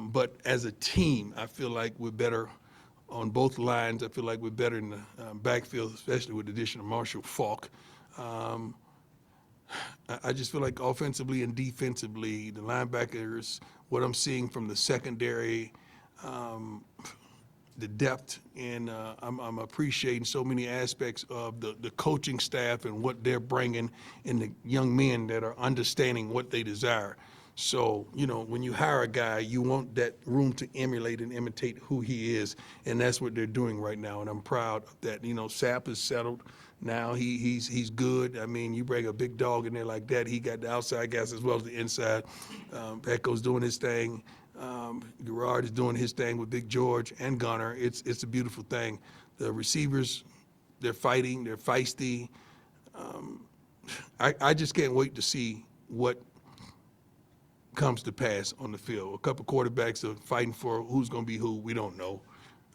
But as a team, I feel like we're better on both lines. I feel like we're better in the backfield, especially with the addition of Marshall Faulk. I just feel like offensively and defensively, the linebackers, what I'm seeing from the secondary, the depth, and I'm appreciating so many aspects of the coaching staff and what they're bringing, and the young men that are understanding what they desire. So, when you hire a guy, you want that room to emulate and imitate who he is, and that's what they're doing right now, and I'm proud of that. Sapp is settled now. He's good. I mean, you bring a big dog in there like that, he got the outside guys as well as the inside. Petco's doing his thing. Gerard is doing his thing with Big George and Gunner. It's a beautiful thing. The receivers, they're fighting, they're feisty. I just can't wait to see what comes to pass on the field. A couple quarterbacks are fighting for who's going to be who. We don't know.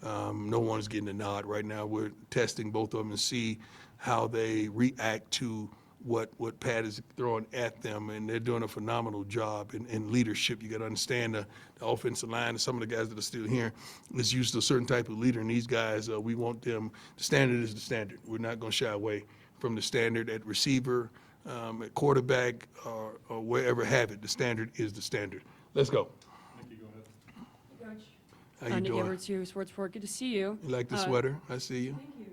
No one's getting a nod right now. We're testing both of them and see how they react to what Pat is throwing at them, and they're doing a phenomenal job in leadership. You got to understand the offensive line and some of the guys that are still here is used to a certain type of leader, and these guys, we want them. The standard is the standard. We're not going to shy away from the standard at receiver, at quarterback, or wherever have it. The standard is the standard. Let's go. Nikki, go ahead. Hey, Coach. How you Nikki doing? Edwards here, Sports Report. Good to see you. You like the sweater? I see you. Thank you.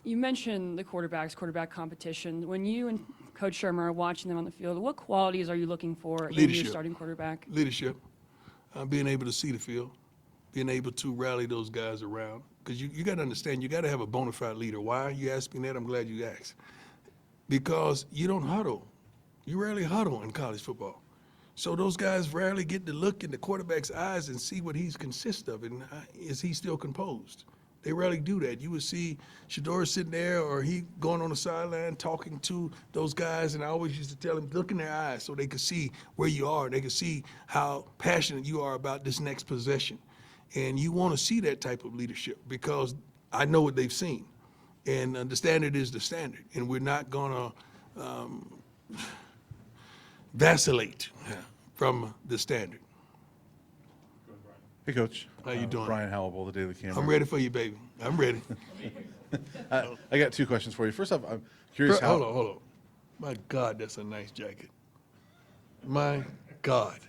You mentioned the quarterback competition. When you and Coach Shurmur are watching them on the field, what qualities are you looking for in Leadership. your starting quarterback? Leadership, being able to see the field, being able to rally those guys around. Because you got to understand, you got to have a bona fide leader. Why you asking that? I'm glad you asked. Because you don't huddle. You rarely huddle in college football. So those guys rarely get to look in the quarterback's eyes and see what he's consist of, and is he still composed? They rarely do that. You would see Shador sitting there, or he going on the sideline talking to those guys, and I always used to tell him, look in their eyes so they could see where you are. They could see how passionate you are about this next possession. And you want to see that type of leadership, because I know what they've seen. And the standard is the standard, and we're not going to vacillate from the standard. Hey, Coach. How you doing? Brian Howell, the Daily Camera. I'm ready for you, baby. I'm ready. I got two questions for you. First off, I'm curious how. Hold on. My God, that's a nice jacket. My God.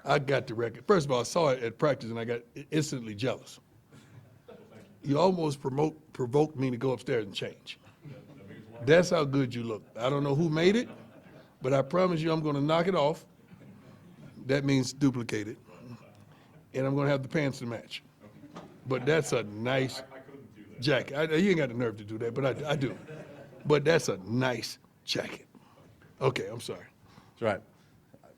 I got the record. First of all, I saw it at practice, and I got instantly jealous. You almost provoked me to go upstairs and change. That's how good you look. I don't know who made it, but I promise you I'm going to knock it off. That means duplicate it. And I'm going to have the pants to match. But that's a nice jacket. You ain't got the nerve to do that, but I do. But that's a nice jacket. Okay, I'm sorry. That's right.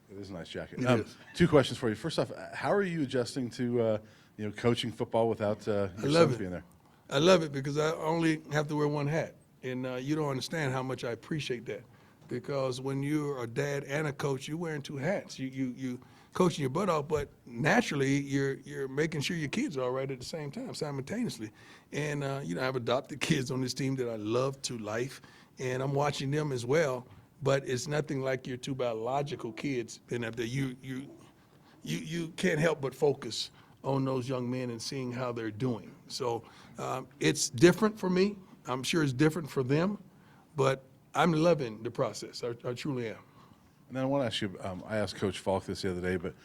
It is a nice jacket. It is. Two questions for you. First off, how are you adjusting to coaching football without your love sons it. being there? I love it because I only have to wear one hat. And you don't understand how much I appreciate that. Because when you're a dad and a coach, you're wearing two hats. You coaching your butt off, but naturally you're making sure your kids are all right at the same time, simultaneously. And I've adopted kids on this team that I love to life, and I'm watching them as well. But it's nothing like your two biological kids being up there. You can't help but focus on those young men and seeing how they're doing. So it's different for me. I'm sure it's different for them, but I'm loving the process. I truly am. And then I want to ask you, I asked Coach Falk this the other day, but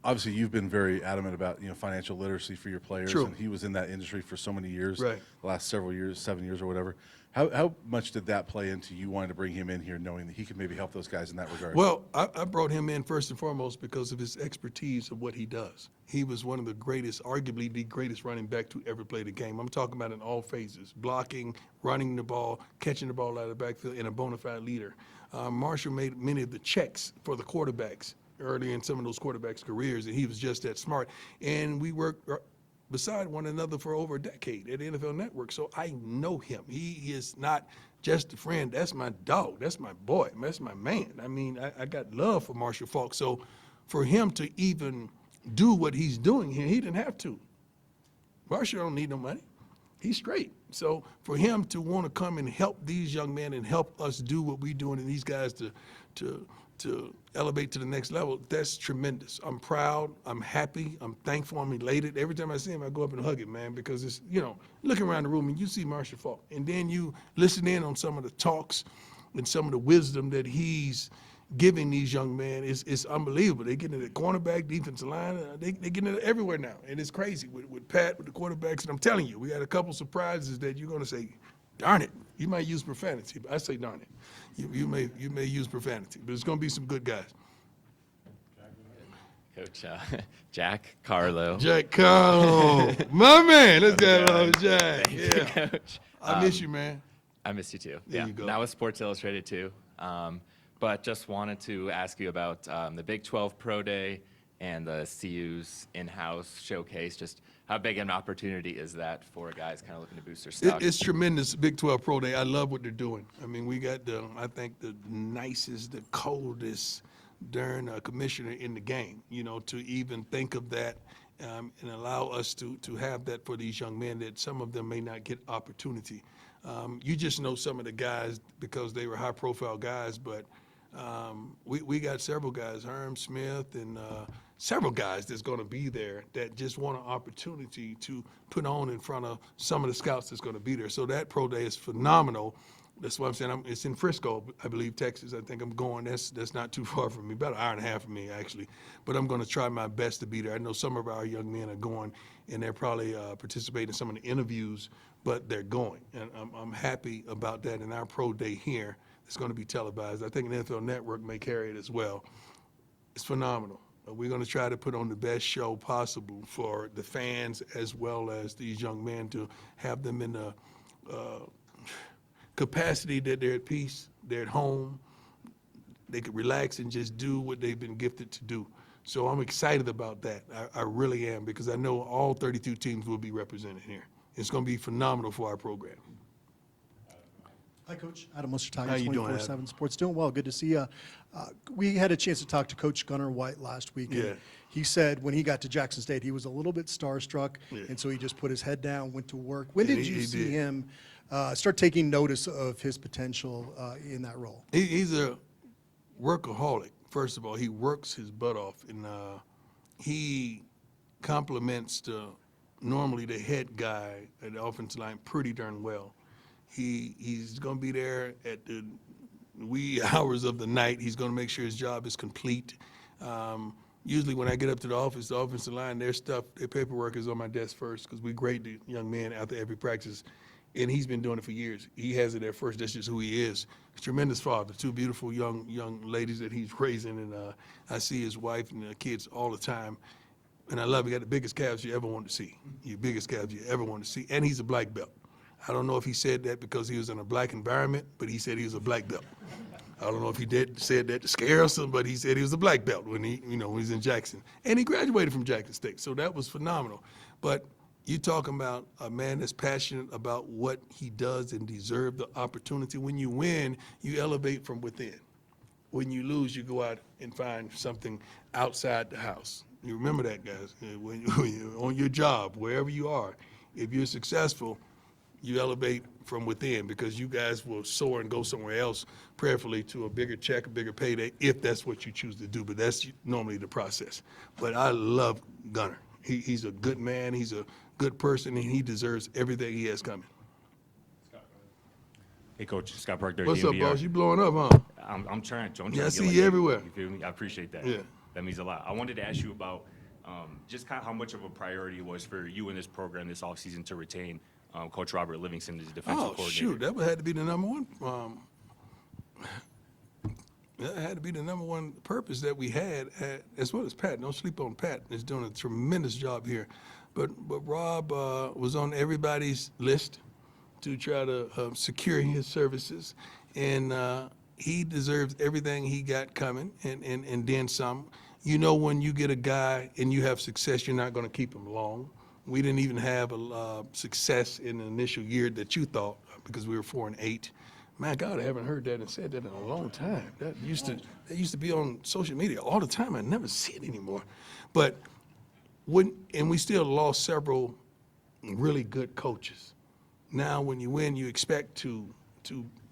obviously you've been very adamant about financial literacy for your players. True. And he was in that industry for so many years, Right. the last several years, 7 years or whatever. How much did that play into you wanting to bring him in here, knowing that he could maybe help those guys in that regard? Well, I brought him in first and foremost because of his expertise of what he does. He was one of the greatest, arguably the greatest running back to ever play the game. I'm talking about in all phases: blocking, running the ball, catching the ball out of the backfield, and a bona fide leader. Marshall made many of the checks for the quarterbacks early in some of those quarterbacks' careers, and he was just that smart. And we worked beside one another for over a decade at the NFL Network, so I know him. He is not just a friend. That's my dog. That's my boy. That's my man. I mean, I got love for Marshall Faulk. So for him to even do what he's doing here, he didn't have to. Marshall don't need no money. He's straight. So for him to want to come and help these young men and help us do what we're doing, and these guys to to elevate to the next level, that's tremendous. I'm proud, I'm happy, I'm thankful, I'm elated. Every time I see him, I go up and hug him, man, because it's, looking around the room and you see Marshall Faulk, and then you listen in on some of the talks and some of the wisdom that he's giving these young men is unbelievable. They getting it at cornerback, defensive line, they getting it everywhere now, and it's crazy with Pat, with the quarterbacks, and I'm telling you, we got a couple surprises that you're going to say, darn it. You might use profanity, but I say darn it. You may use profanity, but it's going to be some good guys. Coach Jack Carlo. Jack Carlo, my man. Let's get along, Jack. Thank you, Yeah, Coach. I miss you, man. I miss you too. There yeah. you go. Now with Sports Illustrated too. But just wanted to ask you about the Big 12 Pro Day and the CU's in-house showcase. Just how big an opportunity is that for guys kind of looking to boost their stock? It's tremendous, Big 12 Pro Day. I love what they're doing. I mean, we got I think the nicest, the coldest darn commissioner in the game, to even think of that and allow us to have that for these young men that some of them may not get opportunity. You just know some of the guys because they were high-profile guys, but we got several guys, Herm Smith and several guys that's going to be there that just want an opportunity to put on in front of some of the scouts that's going to be there. So that pro day is phenomenal. That's what I'm saying. It's in Frisco, I believe, Texas. I think I'm going. That's not too far from me, about an hour and a half from me, actually. But I'm going to try my best to be there. I know some of our young men are going, and they're probably participating in some of the interviews, but they're going. And I'm happy about that. And our pro day here is going to be televised. I think the NFL Network may carry it as well. It's phenomenal. We're going to try to put on the best show possible for the fans as well as these young men to have them in the capacity that they're at peace, they're at home, they could relax and just do what they've been gifted to do. So I'm excited about that. I really am, because I know all 32 teams will be represented here. It's going to be phenomenal for our program. Hi, Coach. Adam Muster, How you doing, 24/7 Sports. Doing well. Good to see you. We had a chance to talk to Coach Gunnar White last week. Yeah. And he said when he got to Jackson State, he was a little bit starstruck, Yeah. and so he just put his head down, went to work. When Yeah, did you he see did. him start taking notice of his potential in that role? He's a workaholic. First of all, he works his butt off, and he compliments normally the head guy at the offensive line pretty darn well. He's going to be there at the wee hours of the night. He's going to make sure his job is complete. Usually when I get up to the offensive line, their paperwork is on my desk first, because we grade the young men after every practice, and he's been doing it for years. He has it there first. That's just who he is. He's a tremendous father. Two beautiful young ladies that he's raising, and I see his wife and the kids all the time. And I love, he got the biggest calves you ever wanted to see. Your biggest calves you ever wanted to see. And he's a black belt. I don't know if he said that because he was in a black environment, but he said he was a black belt. I don't know if he said that to scare us, but he said he was a black belt when he was in Jackson. And he graduated from Jackson State, so that was phenomenal. But you talking about a man that's passionate about what he does and deserve the opportunity. When you win, you elevate from within. When you lose, you go out and find something outside the house. You remember that, guys. When you're on your job, wherever you are, if you're successful, you elevate from within, because you guys will soar and go somewhere else, prayerfully to a bigger check, a bigger payday, if that's what you choose to do. But that's normally the process. But I love Gunnar. He's a good man. He's a good person, and he deserves everything he has coming. Hey, Coach. Scott Park, What's up, DNVR. boss? You blowing up, huh? I'm trying to. Yeah, I get see like you that. everywhere. You feel me? I appreciate that. Yeah. That means a lot. I wanted to ask you about just kind of how much of a priority it was for you in this program this offseason to retain Coach Robert Livingston as defensive Oh, coordinator. shoot, that had to be the number one. That had to be the number one purpose that we had, as well as Pat. Don't sleep on Pat. He's doing a tremendous job here. But Rob was on everybody's list to try to secure his services, and he deserves everything he got coming, and then some. You know, when you get a guy and you have success, you're not going to keep him long. We didn't even have a success in the initial year that you thought, because we were 4-8. My God, I haven't heard that and said that in a long time. That used to be on social media all the time. I never see it anymore. But and we still lost several really good coaches. Now, when you win, you expect to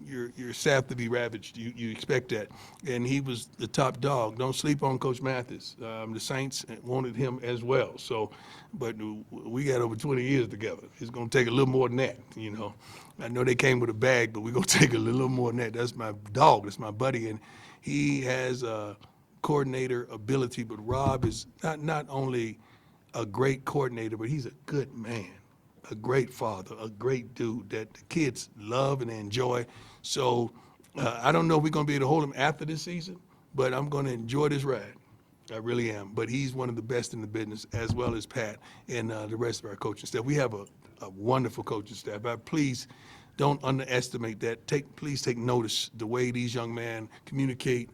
your staff to be ravaged. You expect that, and he was the top dog. Don't sleep on Coach Mathis. The Saints wanted him as well. So, but we got over 20 years together. It's going to take a little more than that. You know, I know they came with a bag, but we're going to take a little more than that. That's my dog. That's my buddy, and he has coordinator ability. But Rob is not only a great coordinator, but he's a good man, a great father, a great dude that the kids love and enjoy. So I don't know if we're going to be able to hold him after this season, but I'm going to enjoy this ride. I really am. But he's one of the best in the business, as well as Pat and the rest of our coaching staff. We have a wonderful coaching staff. Please don't underestimate that. Please take notice the way these young men communicate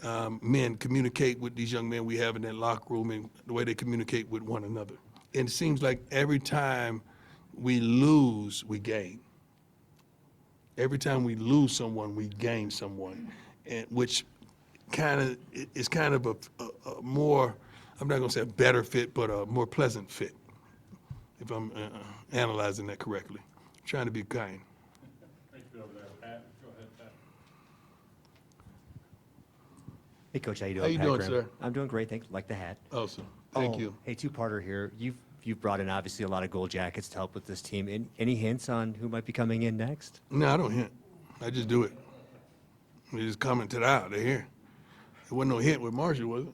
with these young men we have in that locker room and the way they communicate with one another. And it seems like every time we lose, we gain. Every time we lose someone, we gain someone, and which is kind of a more, I'm not going to say a better fit, but a more pleasant fit, if I'm analyzing that correctly. I'm trying to be kind. Thank you over there, Pat. Go ahead, Pat. Hey, Coach, how you doing? How you Pat doing, Graham. sir? I'm doing great, thanks. Like the hat. Awesome. Thank you. Hey, two-parter here. You've brought in obviously a lot of gold jackets to help with this team. Any hints on who might be coming in next? No, I don't hint. I just do it. We just commented out. They're here. It wasn't no hint with Marshall, was it?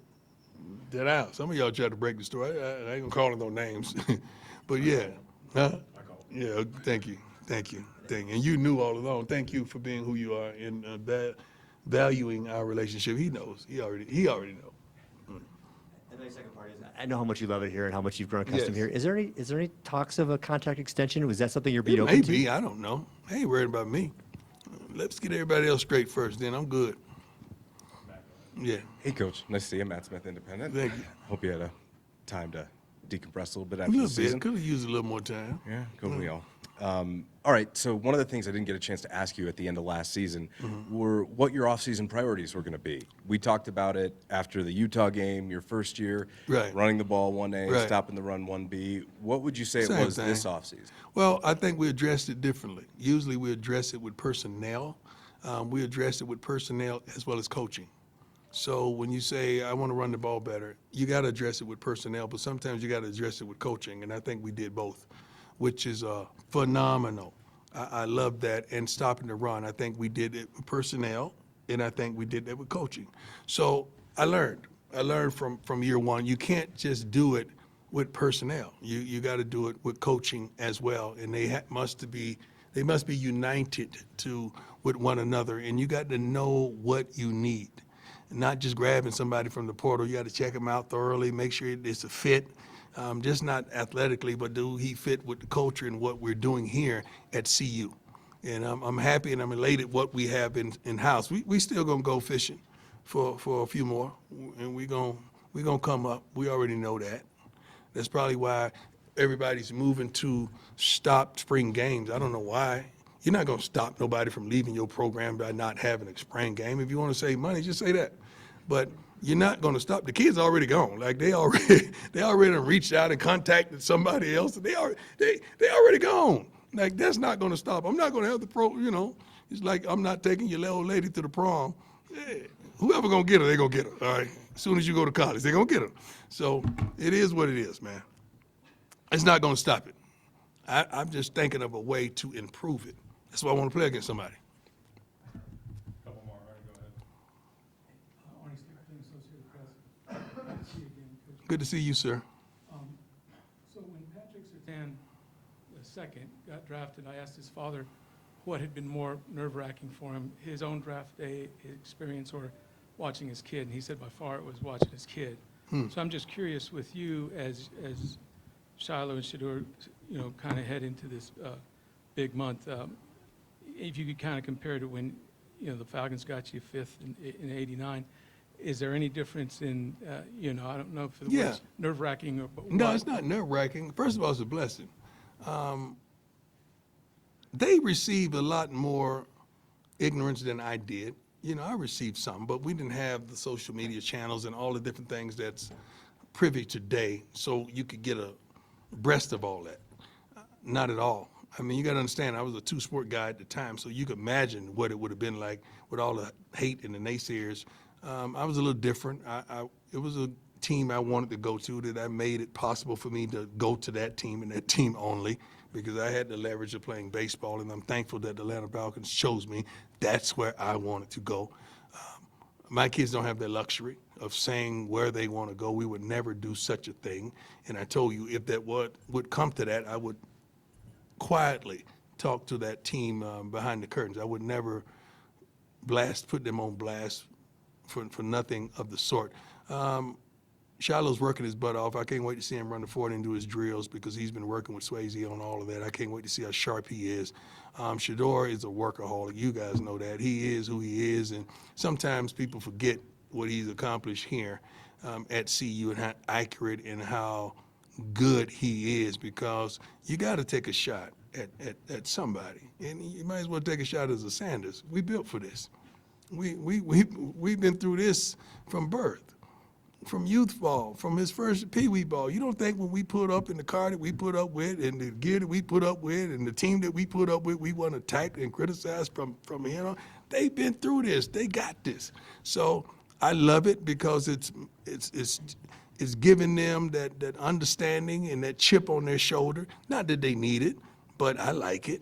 Dead out. Some of y'all tried to break the story. I ain't gonna call it no names, but yeah. Huh? Yeah. Thank you. And you knew all along. Thank you for being who you are and valuing our relationship. He knows. He already knows. And the second part is, I know how much you love it here and how much you've grown accustomed Yes. here. Is there any talks of a contract extension? Was that something you're being It open may to? be. I don't know. I ain't worried about me. Let's get everybody else straight first. Then I'm good. Yeah. Hey, Coach. Nice to see you. Matt Smith, Independent. Thank you. Hope you had a time to decompress a little bit A after the little season. bit. Could have used a little more time. Yeah, couldn't we all? All right, so one of the things I didn't get a chance to ask you at the end of last season were what your off-season priorities were going to be. We talked about it after the Utah game, your first year, Right. running the ball 1A, Right. stopping the run 1B. What would you say it Same was this thing. offseason? Well, I think we addressed it differently. Usually we address it with personnel. We address it with personnel as well as coaching. So when you say, I want to run the ball better, you got to address it with personnel, but sometimes you got to address it with coaching, and I think we did both, which is phenomenal. I love that. And stopping the run, I think we did it with personnel, and I think we did that with coaching. So I learned from year one, you can't just do it with personnel. You got to do it with coaching as well, and they must be united with one another, and you got to know what you need. Not just grabbing somebody from the portal. You got to check them out thoroughly, make sure it's a fit, just not athletically, but do he fit with the culture and what we're doing here at CU. And I'm happy and I'm elated what we have in-house. We still going to go fishing for a few more, and we're gonna come up. We already know that. That's probably why everybody's moving to stop spring games. I don't know why. You're not going to stop nobody from leaving your program by not having a spring game. If you want to save money, just say that. But you're not going to stop. The kids already gone. Like they already reached out and contacted somebody else. They already gone. Like that's not going to stop. I'm not going to have the it's like I'm not taking your little lady to the prom. Yeah, whoever going to get her, they're going to get her. All right. As soon as you go to college, they're going to get her. So it is what it is, man. It's not going to stop it. I'm just thinking of a way to improve it. That's why I want to play against somebody. Couple more, all right, go ahead. Arnie Stapleton, Associated Press. Good to see you again, Coach. Good to see you, sir. So when Patrick Surtain, the second, got drafted, I asked his father what had been more nerve-wracking for him, his own draft day experience or watching his kid, and he said by far it was watching his kid. So I'm just curious with you as Shiloh and Shurmur, kind of head into this big month, if you could kind of compare to when, the Falcons got you fifth in '89, is there any difference in, I don't know if it Yeah. was nerve-wracking or but No, what? it's not nerve-wracking. First of all, it's a blessing. They received a lot more ignorance than I did. I received some, but we didn't have the social media channels and all the different things that's privy today, so you could get a breast of all that. Not at all. I mean, you got to understand, I was a two-sport guy at the time, so you could imagine what it would have been like with all the hate and the naysayers. I was a little different. It was a team I wanted to go to, that I made it possible for me to go to that team and that team only, because I had the leverage of playing baseball, and I'm thankful that the Atlanta Falcons chose me. That's where I wanted to go. My kids don't have that luxury of saying where they want to go. We would never do such a thing. And I told you, if that would come to that, I would quietly talk to that team behind the curtains. I would never put them on blast for nothing of the sort. Shiloh's working his butt off. I can't wait to see him run the 40 and do his drills, because he's been working with Swayze on all of that. I can't wait to see how sharp he is. Shador is a workaholic. You guys know that. He is who he is, and sometimes people forget what he's accomplished here at CU and how accurate and how good he is, because you got to take a shot at somebody, and you might as well take a shot as a Sanders. We built for this. We've been through this from birth. From youth ball, from his first pee-wee ball. You don't think when we put up in the car that we put up with, and the gear that we put up with, and the team that we put up with, we want to attack and criticize from here on? They've been through this. They got this. So I love it, because it's giving them that understanding and that chip on their shoulder. Not that they need it, but I like it.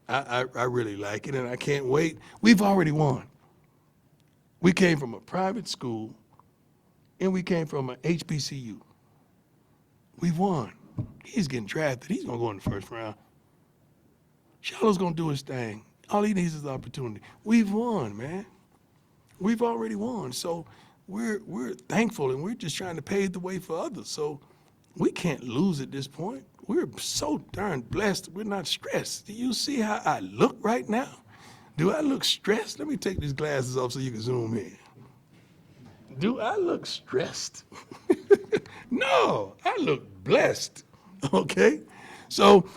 I really like it, and I can't wait. We've already won. We came from a private school, and we came from an HBCU. We've won. He's getting drafted. He's going to go in the first round. Shiloh's going to do his thing. All he needs is the opportunity. We've won, man. We've already won. So we're thankful, and we're just trying to pave the way for others. So we can't lose at this point. We're so darn blessed. We're not stressed. Do you see how I look right now? Do I look stressed? Let me take these glasses off so you can zoom in. Do I look stressed? No, I look blessed, okay? So,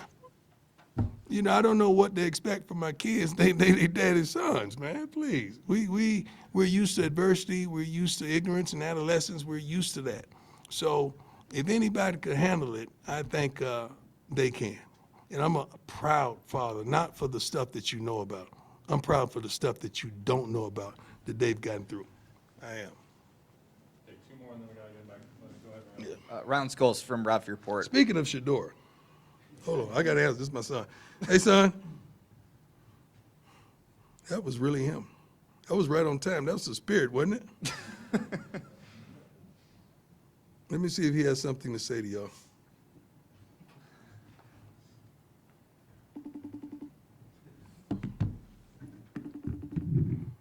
I don't know what they expect from my kids. They daddy's sons, man, please. We're used to adversity. We're used to ignorance and adolescence. We're used to that. So if anybody could handle it, I think they can. And I'm a proud father, not for the stuff that you know about. I'm proud for the stuff that you don't know about, that they've gotten through. I am. Take two more, and then we gotta get back to the clinic. Go ahead, Ryan. Yeah. Round Scholes from Rob Report. Speaking of Shador, hold on, I gotta ask, this is my son. Hey, son. That was really him. That was right on time. That was the spirit, wasn't it? Let me see if he has something to say to y'all.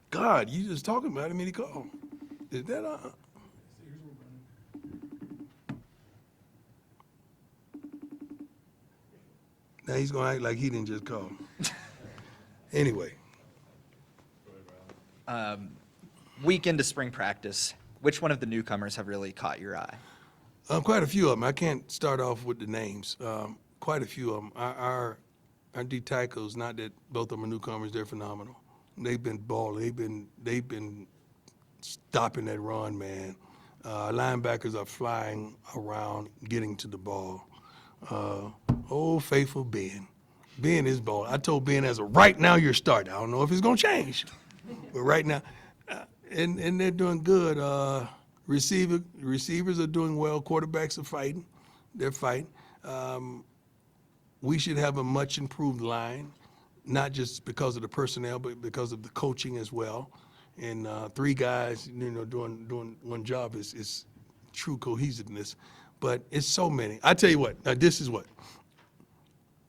God, you just talking about him and he called. Is that Now he's gonna act like he didn't just call. Anyway, Week into spring practice, which one of the newcomers have really caught your eye? quite a few of them. I can't start off with the names. Quite a few of them. Our D tackles, not that both of them are newcomers, they're phenomenal. They've been balling. They've been stopping that run, man. Linebackers are flying around, getting to the ball. Old faithful Ben. Ben is balling. I told Ben as of right now you're starting. I don't know if it's gonna change, but right now, and they're doing good. Receivers are doing well. Quarterbacks are fighting. They're fighting. We should have a much improved line, not just because of the personnel, but because of the coaching as well. And three guys, doing one job is true cohesiveness. But it's so many. I tell you what. Now this is what.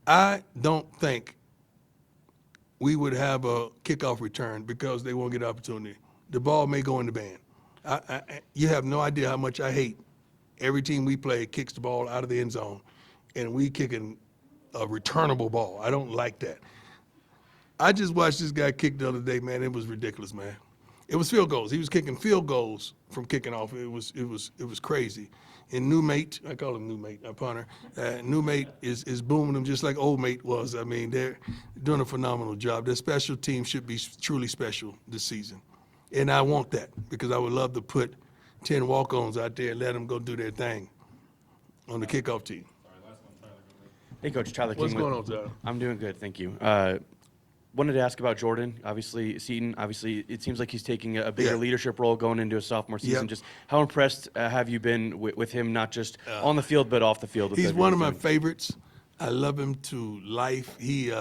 I don't think we would have a kickoff return because they won't get an opportunity. The ball may go in the band. You have no idea how much I hate every team we play kicks the ball out of the end zone, and we kicking a returnable ball. I don't like that. I just watched this guy kick the other day, man. It was ridiculous, man. It was field goals. He was kicking field goals from kicking off. It was crazy. And new mate, I call him new mate, a punter. New mate is booming them just like old mate was. I mean, they're doing a phenomenal job. Their special team should be truly special this season. And I want that because I would love to put 10 walk-ons out there and let them go do their thing on the kickoff team. Sorry, last one, Tyler, go ahead. Hey, Coach. Tyler King. What's going on, Tyler? I'm doing good, thank you. Wanted to ask about Jordan. Obviously, Seton. Obviously, it seems like he's taking a bigger Yeah. leadership role going into a sophomore season. Yep. Just how impressed have you been with him, not just on the field but off the field? With He's everything one of my doing? favorites. I love him to life. He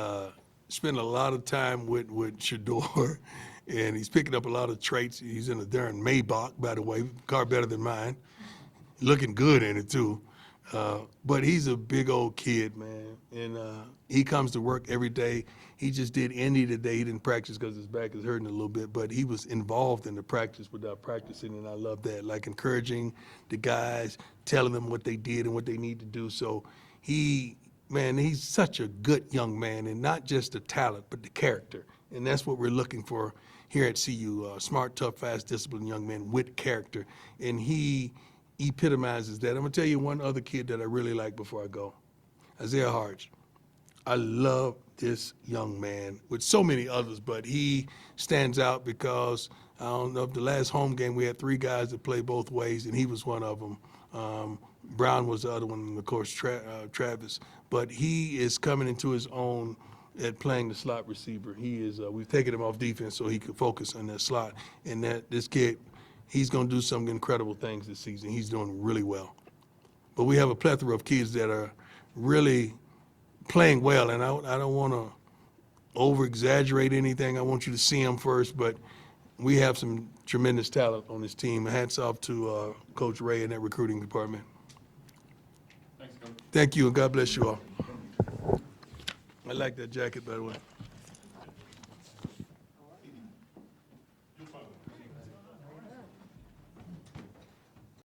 spent a lot of time with Shador, and he's picking up a lot of traits. He's in a darn Maybach, by the way, car better than mine. Looking good in it, too. But he's a big old kid, man, and he comes to work every day. He just did Indy today. He didn't practice because his back is hurting a little bit, but he was involved in the practice without practicing, and I love that, like encouraging the guys, telling them what they did and what they need to do. So he's such a good young man, and not just the talent, but the character, and that's what we're looking for here at CU, smart, tough, fast, disciplined young man with character, and he epitomizes that. I'm going to tell you one other kid that I really like before I go, Isaiah Harge. I love this young man with so many others, but he stands out because I don't know if the last home game we had 3 guys that play both ways, and he was one of them. Brown was the other one, and of course Travis. But he is coming into his own at playing the slot receiver. He is. We've taken him off defense so he could focus on that slot. And that this kid, he's going to do some incredible things this season. He's doing really well. But we have a plethora of kids that are really playing well, and I don't want to over-exaggerate anything. I want you to see them first, but we have some tremendous talent on this team. Hats off to Coach Ray and that recruiting department. Thanks, Coach. Thank you, and God bless you all. I like that jacket, by the way.